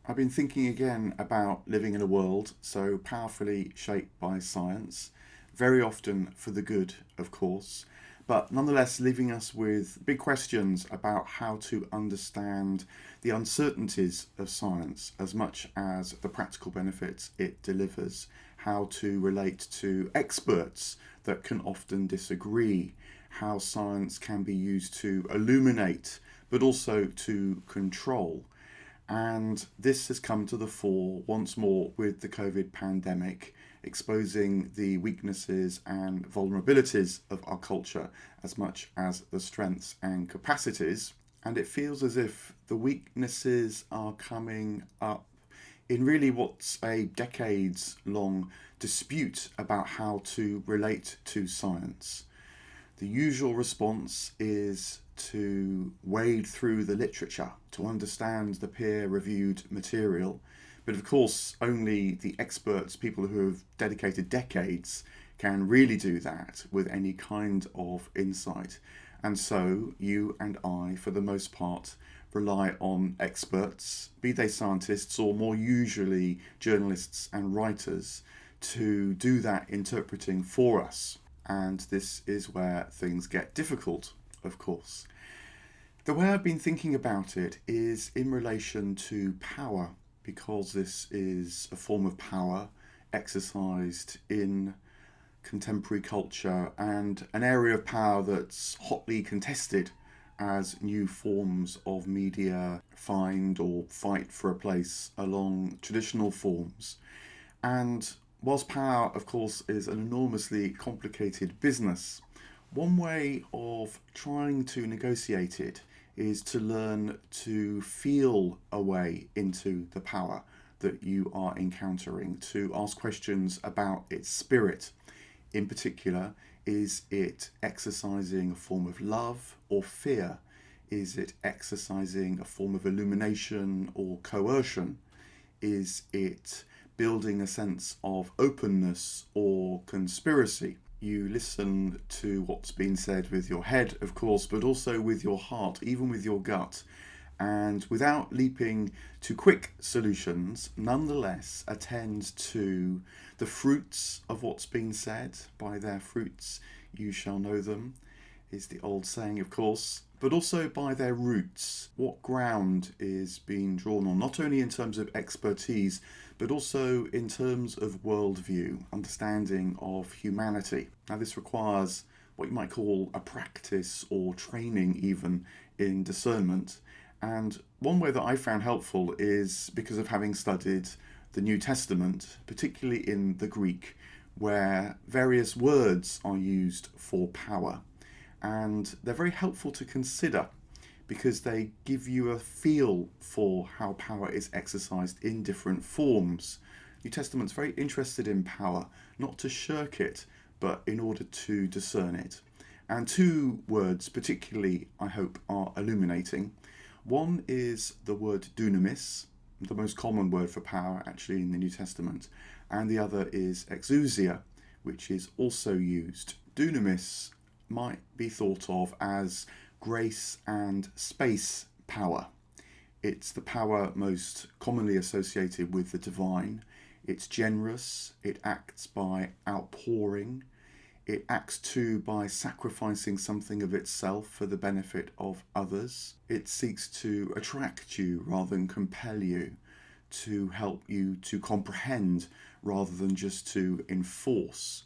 I've been thinking again about living in a world so powerfully shaped by science, very often for the good, of course, but nonetheless leaving us with big questions about how to understand the uncertainties of science as much as the practical benefits it delivers, how to relate to experts that can often disagree, how science can be used to illuminate but also to control. And this has come to the fore once more with the COVID pandemic, exposing the weaknesses and vulnerabilities of our culture as much as the strengths and capacities. And it feels as if the weaknesses are coming up in really what's a decades long dispute about how to relate to science. The usual response is to wade through the literature to understand the peer reviewed material. But of course, only the experts, people who have dedicated decades, can really do that with any kind of insight. And so, you and I, for the most part, rely on experts, be they scientists or more usually journalists and writers, to do that interpreting for us. And this is where things get difficult, of course. The way I've been thinking about it is in relation to power, because this is a form of power exercised in contemporary culture and an area of power that's hotly contested as new forms of media find or fight for a place along traditional forms. And whilst power, of course, is an enormously complicated business, one way of trying to negotiate it is to learn to feel a way into the power that you are encountering, to ask questions about its spirit. In particular, is it exercising a form of love or fear? Is it exercising a form of illumination or coercion? Is it building a sense of openness or conspiracy? You listen to what's been said with your head, of course, but also with your heart, even with your gut. And without leaping to quick solutions, nonetheless attend to the fruits of what's been said. By their fruits you shall know them, is the old saying, of course, but also by their roots. What ground is being drawn on, not only in terms of expertise, but also in terms of worldview, understanding of humanity. Now, this requires what you might call a practice or training, even in discernment. And one way that I found helpful is because of having studied the New Testament, particularly in the Greek, where various words are used for power. And they're very helpful to consider because they give you a feel for how power is exercised in different forms. New Testament's very interested in power, not to shirk it, but in order to discern it. And two words particularly, I hope, are illuminating. One is the word dunamis, the most common word for power actually in the New Testament, and the other is exousia, which is also used. Dunamis might be thought of as grace and space power. It's the power most commonly associated with the divine. It's generous, it acts by outpouring, it acts too by sacrificing something of itself for the benefit of others. It seeks to attract you rather than compel you, to help you to comprehend rather than just to enforce.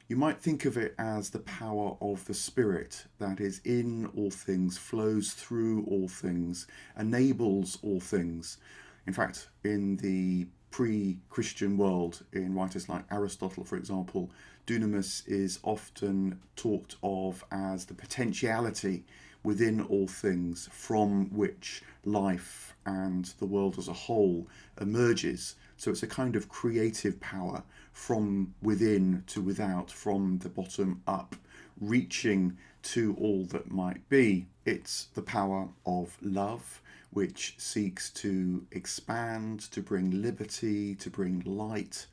You might think of it as the power of the Spirit that is in all things, flows through all things, enables all things. In fact, in the pre-Christian world, in writers like Aristotle, for example, dunamis is often talked of as the potentiality within all things from which life and the world as a whole emerges. So it's a kind of creative power from within to without, from the bottom up, reaching to all that might be. It's the power of love, which seeks to expand, to bring liberty, to bring light.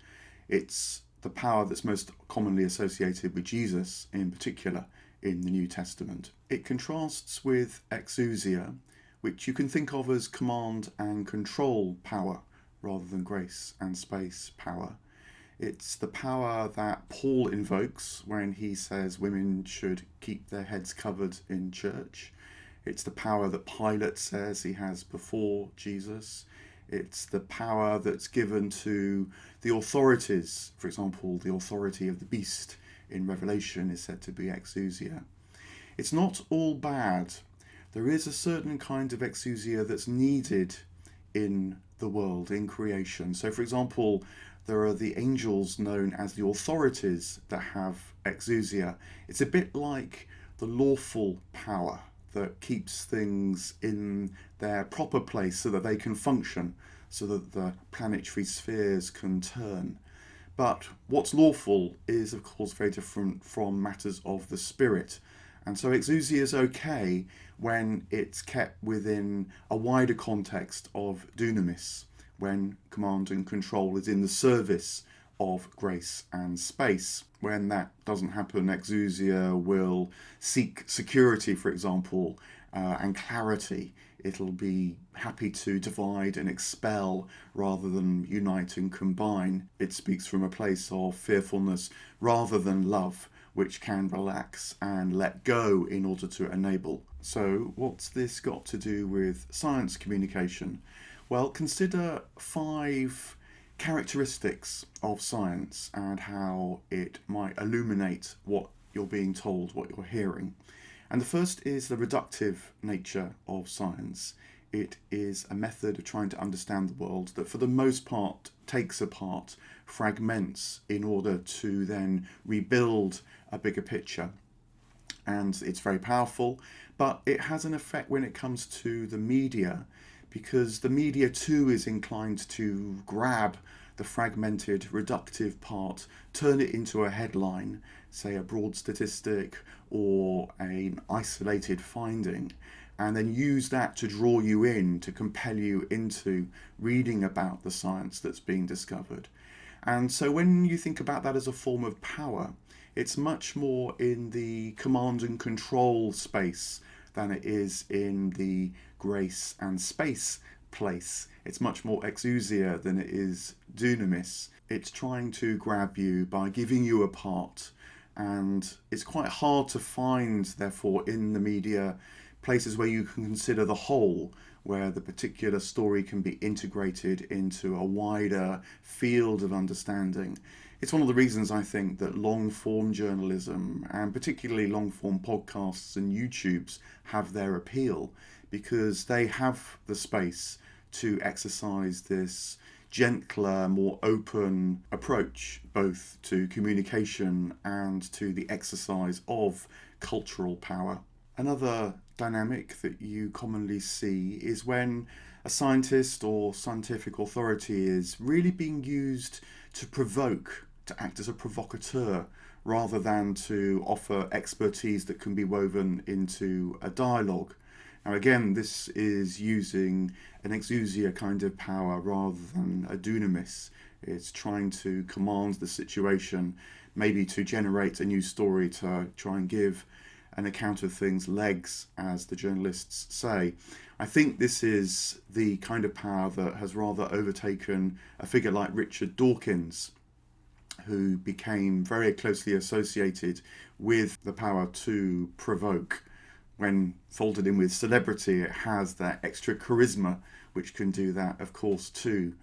It's the power that's most commonly associated with Jesus in particular in the New Testament. It contrasts with exousia, which you can think of as command and control power, rather than grace and space power. It's the power that Paul invokes when he says women should keep their heads covered in church. It's the power that Pilate says he has before Jesus. It's the power that's given to the authorities. For example, the authority of the beast in Revelation is said to be exousia. It's not all bad. There is a certain kind of exousia that's needed in the world, in creation. So, for example, there are the angels known as the authorities that have exousia. It's a bit like the lawful power that keeps things in their proper place so that they can function, so that the planetary spheres can turn. But what's lawful is, of course, very different from matters of the spirit. And so exousia is okay when it's kept within a wider context of dunamis, when command and control is in the service of grace and space. When that doesn't happen, exousia will seek security, for example, and clarity. It'll be happy to divide and expel rather than unite and combine. It speaks from a place of fearfulness rather than love, which can relax and let go in order to enable. So, what's this got to do with science communication? Well, consider 5 characteristics of science and how it might illuminate what you're being told, what you're hearing. And the first is the reductive nature of science. It is a method of trying to understand the world that for the most part takes apart fragments in order to then rebuild a bigger picture. And it's very powerful, but it has an effect when it comes to the media, because the media too is inclined to grab the fragmented, reductive part, turn it into a headline, say a broad statistic or an isolated finding, and then use that to draw you in, to compel you into reading about the science that's being discovered. And so when you think about that as a form of power, it's much more in the command and control space than it is in the grace and space place. It's much more exousia than it is dunamis. It's trying to grab you by giving you a part, and it's quite hard to find, therefore, in the media places where you can consider the whole, where the particular story can be integrated into a wider field of understanding. It's one of the reasons I think that long-form journalism, and particularly long-form podcasts and YouTubes, have their appeal, because they have the space to exercise this gentler, more open approach, both to communication and to the exercise of cultural power. Another dynamic that you commonly see is when a scientist or scientific authority is really being used to provoke, to act as a provocateur, rather than to offer expertise that can be woven into a dialogue. Now again, this is using an exousia kind of power rather than a dunamis. It's trying to command the situation, maybe to generate a new story, to try and give an account of things legs, as the journalists say. I think this is the kind of power that has rather overtaken a figure like Richard Dawkins, who became very closely associated with the power to provoke. When folded in with celebrity, it has that extra charisma, which can do that, of course, too.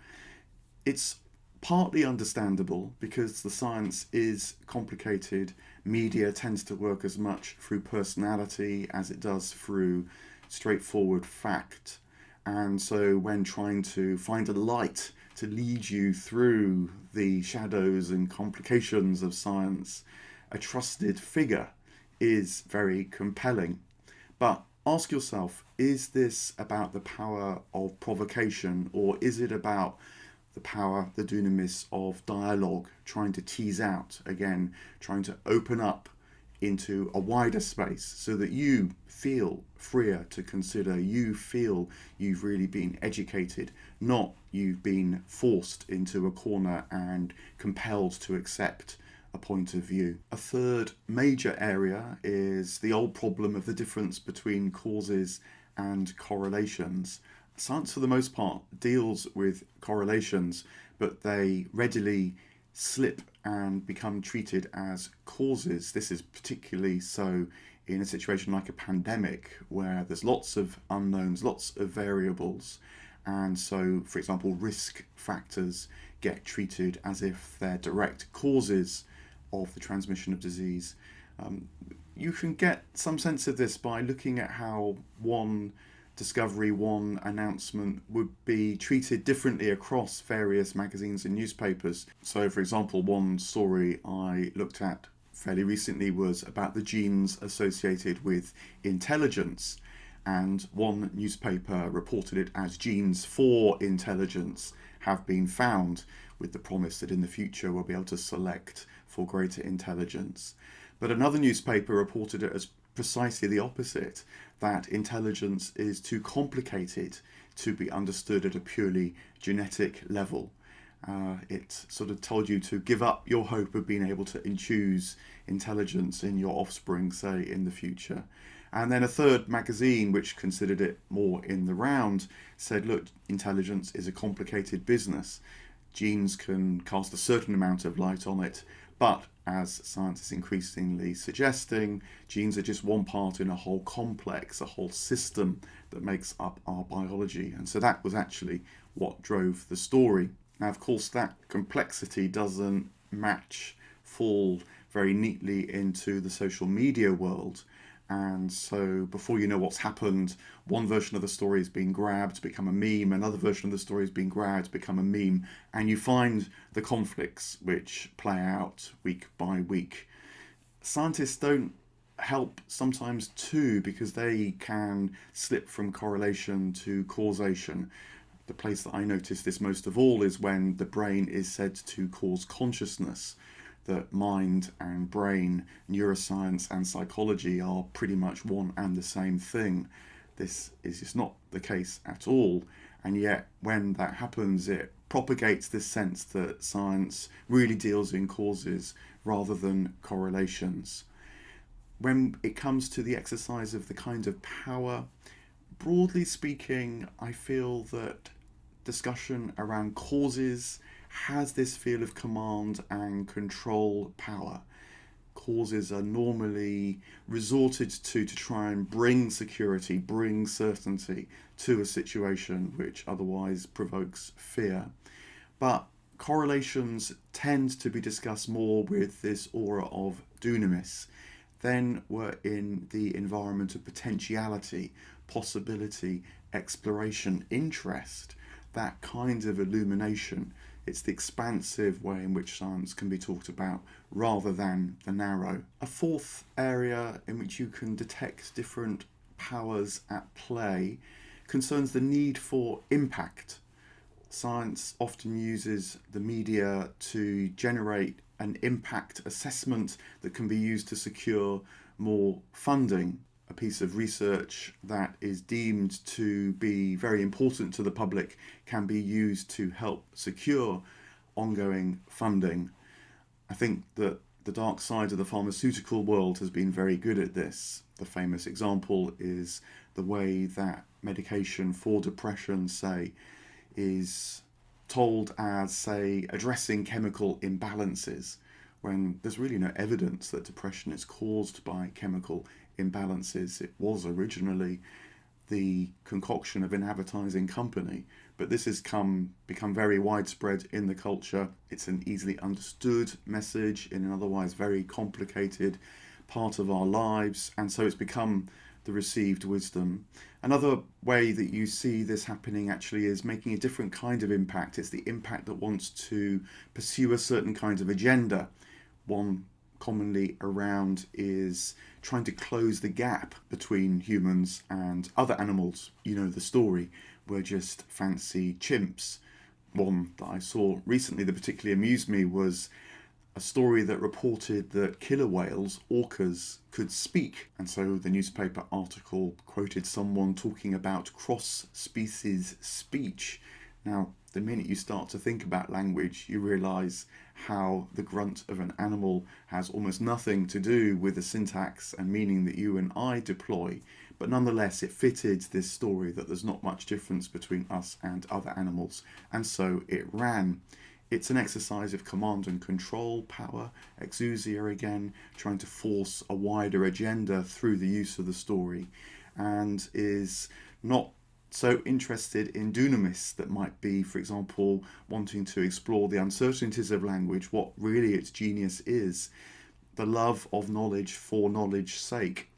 It's partly understandable because the science is complicated. Media tends to work as much through personality as it does through straightforward fact. And so when trying to find a light to lead you through the shadows and complications of science, a trusted figure is very compelling. But ask yourself, is this about the power of provocation, or is it about the power, the dunamis of dialogue, trying to tease out, again, trying to open up into a wider space so that you feel freer to consider, you feel you've really been educated, not you've been forced into a corner and compelled to accept a point of view. A third major area is the old problem of the difference between causes and correlations. Science, for the most part, deals with correlations, but they readily slip and become treated as causes. This is particularly so in a situation like a pandemic, where there's lots of unknowns, lots of variables. And so, for example, risk factors get treated as if they're direct causes of the transmission of disease. You can get some sense of this by looking at how one discovery, one announcement would be treated differently across various magazines and newspapers. So, for example, one story I looked at fairly recently was about the genes associated with intelligence, and one newspaper reported it as genes for intelligence have been found, with the promise that in the future we'll be able to select for greater intelligence. But another newspaper reported it as precisely the opposite, that intelligence is too complicated to be understood at a purely genetic level. It sort of told you to give up your hope of being able to choose intelligence in your offspring, say, in the future. And then a third magazine, which considered it more in the round, said, look, intelligence is a complicated business. Genes can cast a certain amount of light on it, but as science is increasingly suggesting, genes are just one part in a whole complex, a whole system that makes up our biology. And so that was actually what drove the story. Now, of course, that complexity doesn't fall very neatly into the social media world. And so before you know what's happened, one version of the story has been grabbed, become a meme, another version of the story has been grabbed, become a meme, and you find the conflicts which play out week by week. Scientists don't help sometimes too, because they can slip from correlation to causation. The place that I notice this most of all is when the brain is said to cause consciousness. That mind and brain, neuroscience and psychology are pretty much one and the same thing. This is just not the case at all. And yet, when that happens, it propagates this sense that science really deals in causes rather than correlations. When it comes to the exercise of the kind of power, broadly speaking, I feel that discussion around causes has this feel of command and control power. Causes are normally resorted to try and bring security, bring certainty to a situation which otherwise provokes fear. But correlations tend to be discussed more with this aura of dunamis. Then we're in the environment of potentiality, possibility, exploration, interest, that kind of illumination. It's the expansive way in which science can be talked about rather than the narrow. A fourth area in which you can detect different powers at play concerns the need for impact. Science often uses the media to generate an impact assessment that can be used to secure more funding. A piece of research that is deemed to be very important to the public can be used to help secure ongoing funding. I think that the dark side of the pharmaceutical world has been very good at this. The famous example is the way that medication for depression, say, is told as, say, addressing chemical imbalances, when there's really no evidence that depression is caused by chemical imbalances. It was originally the concoction of an advertising company, but this has become very widespread in the culture. It's an easily understood message in an otherwise very complicated part of our lives, and so it's become the received wisdom. Another way that you see this happening actually is making a different kind of impact. It's the impact that wants to pursue a certain kind of agenda. One commonly around is trying to close the gap between humans and other animals. You know the story, we're just fancy chimps. One that I saw recently that particularly amused me was a story that reported that killer whales, orcas, could speak. And so the newspaper article quoted someone talking about cross-species speech. Now, the minute you start to think about language, you realise how the grunt of an animal has almost nothing to do with the syntax and meaning that you and I deploy. but nonetheless it fitted this story that there's not much difference between us and other animals, and so it ran. It's an exercise of command and control, power, exousia again, trying to force a wider agenda through the use of the story, and is not so interested in Dunamis that might be, for example, wanting to explore the uncertainties of language, what really its genius is, the love of knowledge for knowledge's sake,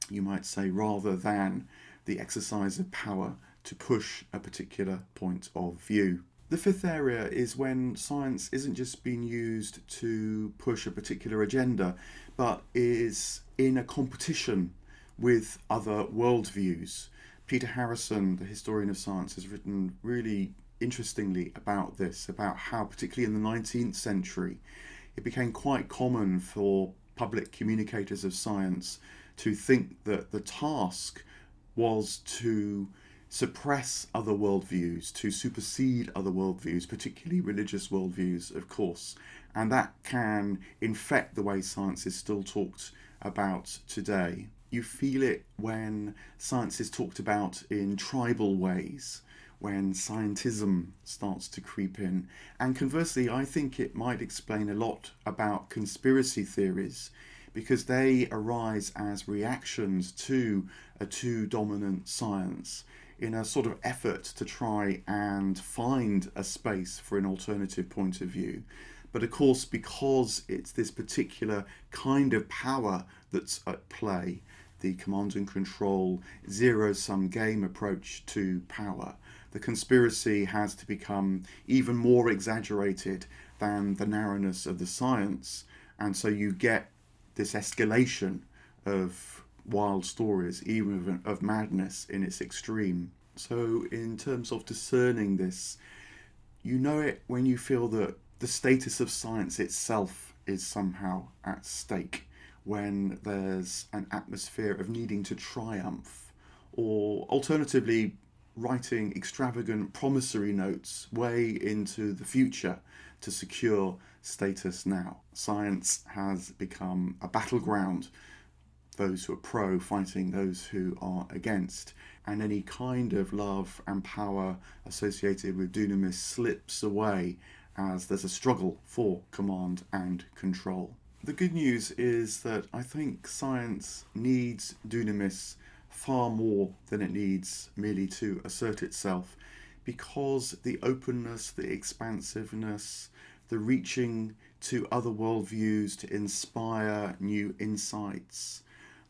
you might say, rather than the exercise of power to push a particular point of view. The fifth area is when science isn't just being used to push a particular agenda, but is in a competition with other worldviews. Peter Harrison, the historian of science, has written really interestingly about this, about how, particularly in the 19th century, it became quite common for public communicators of science to think that the task was to suppress other worldviews, to supersede other worldviews, particularly religious worldviews, of course. And that can infect the way science is still talked about today. You feel it when science is talked about in tribal ways, when scientism starts to creep in. And conversely, I think it might explain a lot about conspiracy theories, because they arise as reactions to a too dominant science in a sort of effort to try and find a space for an alternative point of view. But of course, because it's this particular kind of power that's at play, the command and control, zero-sum game approach to power, the conspiracy has to become even more exaggerated than the narrowness of the science. And so you get this escalation of wild stories, even of madness in its extreme. So in terms of discerning this, you know it when you feel that the status of science itself is somehow at stake, when there's an atmosphere of needing to triumph, or alternatively writing extravagant promissory notes way into the future to secure status now. Science has become a battleground, those who are pro fighting those who are against, and any kind of love and power associated with Dunamis slips away as there's a struggle for command and control. The good news is that I think science needs Dunamis far more than it needs merely to assert itself, because the openness, the expansiveness, the reaching to other worldviews to inspire new insights,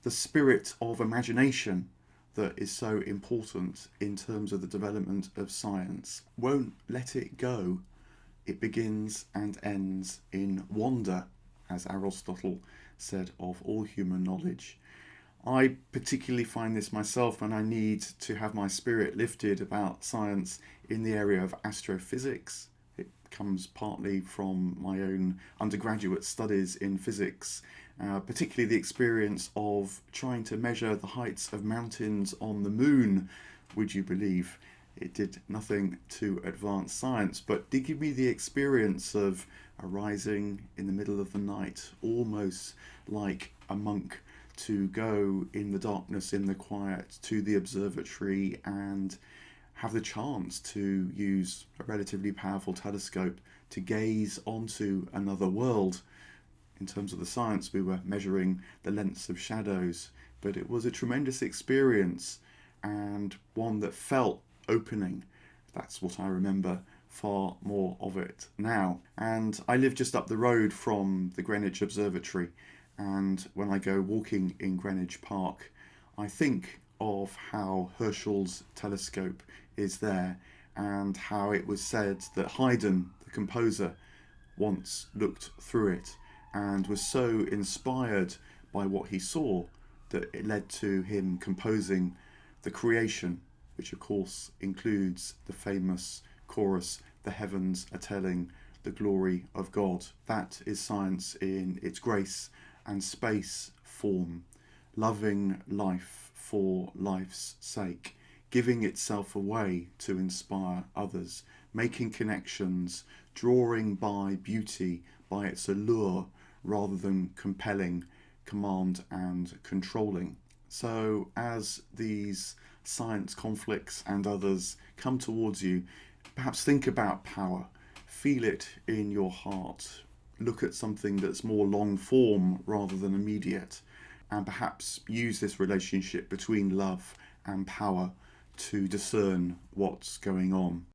the spirit of imagination that is so important in terms of the development of science won't let it go. It begins and ends in wonder, as Aristotle said of all human knowledge. I particularly find this myself when I need to have my spirit lifted about science in the area of astrophysics. It comes partly from my own undergraduate studies in physics, particularly the experience of trying to measure the heights of mountains on the moon. Would you believe it did nothing to advance science, but did give me the experience of arising in the middle of the night, almost like a monk, to go in the darkness, in the quiet, to the observatory and have the chance to use a relatively powerful telescope to gaze onto another world. In terms of the science, we were measuring the lengths of shadows, but it was a tremendous experience and one that felt opening. That's what I remember, far more of it now. And I live just up the road from the Greenwich Observatory, and when I go walking in Greenwich Park, I think of how Herschel's telescope is there, and how it was said that Haydn, the composer, once looked through it and was so inspired by what he saw that it led to him composing the Creation, which of course includes the famous chorus, "The heavens are telling the glory of God." That is science in its grace and space form, loving life for life's sake, giving itself away to inspire others, making connections, drawing by beauty, by its allure, rather than compelling, command and controlling. So, as these science conflicts and others come towards you, perhaps think about power, feel it in your heart, look at something that's more long form rather than immediate, and perhaps use this relationship between love and power to discern what's going on.